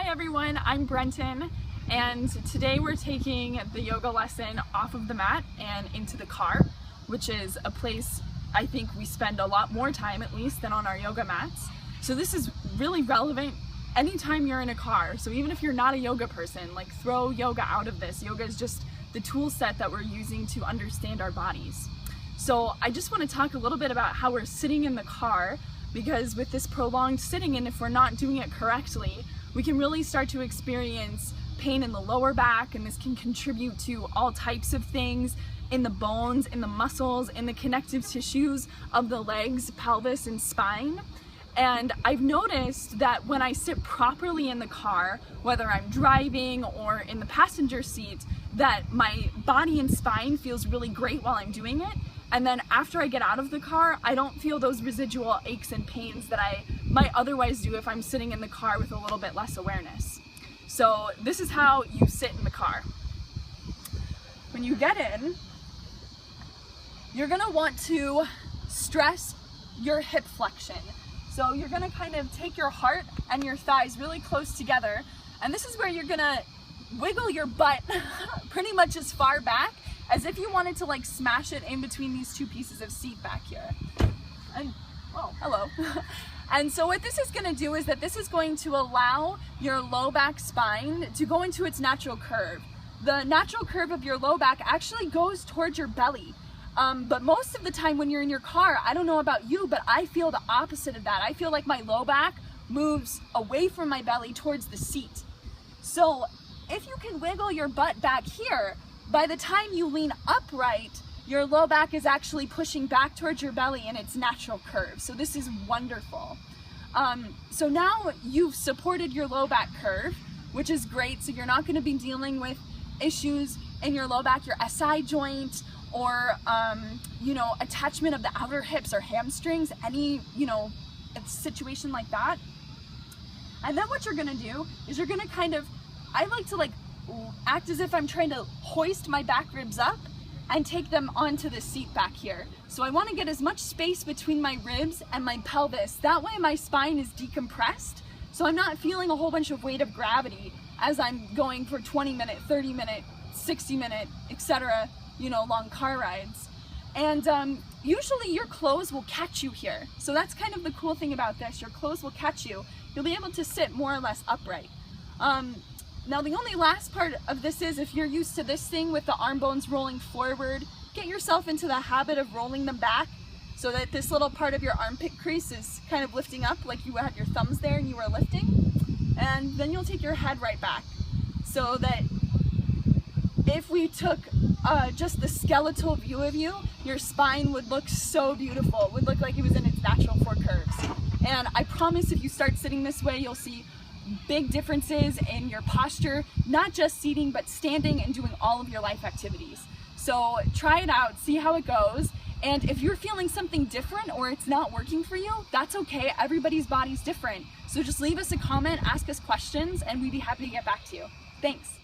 Hi everyone, I'm Brenton, and today we're taking the yoga lesson off of the mat and into the car, which is a place I think we spend a lot more time at least than on our yoga mats. So this is really relevant anytime you're in a car. So even if you're not a yoga person, like throw yoga out of this. Yoga is just the tool set that we're using to understand our bodies. So I just want to talk a little bit about how we're sitting in the car, because with this prolonged sitting, and if we're not doing it correctly, we can really start to experience pain in the lower back, and this can contribute to all types of things in the bones, in the muscles, in the connective tissues of the legs, pelvis, and spine. And I've noticed that when I sit properly in the car, whether I'm driving or in the passenger seat, that my body and spine feels really great while I'm doing it. And then after I get out of the car, I don't feel those residual aches and pains that I might otherwise do if I'm sitting in the car with a little bit less awareness. So this is how you sit in the car. When you get in, you're gonna want to stress your hip flexion. So you're gonna kind of take your heart and your thighs really close together, and this is where you're gonna wiggle your butt pretty much as far back as if you wanted to like smash it in between these two pieces of seat back here. And oh, hello. And so what this is going to do is that this is going to allow your low back spine to go into its natural curve. The natural curve of your low back actually goes towards your belly. But most of the time when you're in your car, I don't know about you, but I feel the opposite of that. I feel like my low back moves away from my belly towards the seat. So if you can wiggle your butt back here, by the time you lean upright, your low back is actually pushing back towards your belly in its natural curve. So this is wonderful. So now you've supported your low back curve, which is great. So you're not going to be dealing with issues in your low back, your SI joint, or attachment of the outer hips or hamstrings, any a situation like that. And then what you're going to do is you're going to kind of, I like to act as if I'm trying to hoist my back ribs up and take them onto the seat back here. So I want to get as much space between my ribs and my pelvis. That way my spine is decompressed, so I'm not feeling a whole bunch of weight of gravity as I'm going for 20-minute, 30-minute, 60-minute, etc., long car rides. And usually your clothes will catch you here. So that's kind of the cool thing about this. Your clothes will catch you. You'll be able to sit more or less upright. Now the only last part of this is, if you're used to this thing with the arm bones rolling forward, get yourself into the habit of rolling them back so that this little part of your armpit crease is kind of lifting up, like you had your thumbs there and you were lifting. And then you'll take your head right back, so that if we took just the skeletal view of you, your spine would look so beautiful. It would look like it was in its natural four curves. And I promise if you start sitting this way, you'll see big differences in your posture, not just seating, but standing and doing all of your life activities. So try it out, see how it goes. And if you're feeling something different or it's not working for you, that's okay. Everybody's body's different. So just leave us a comment, ask us questions, and we'd be happy to get back to you. Thanks.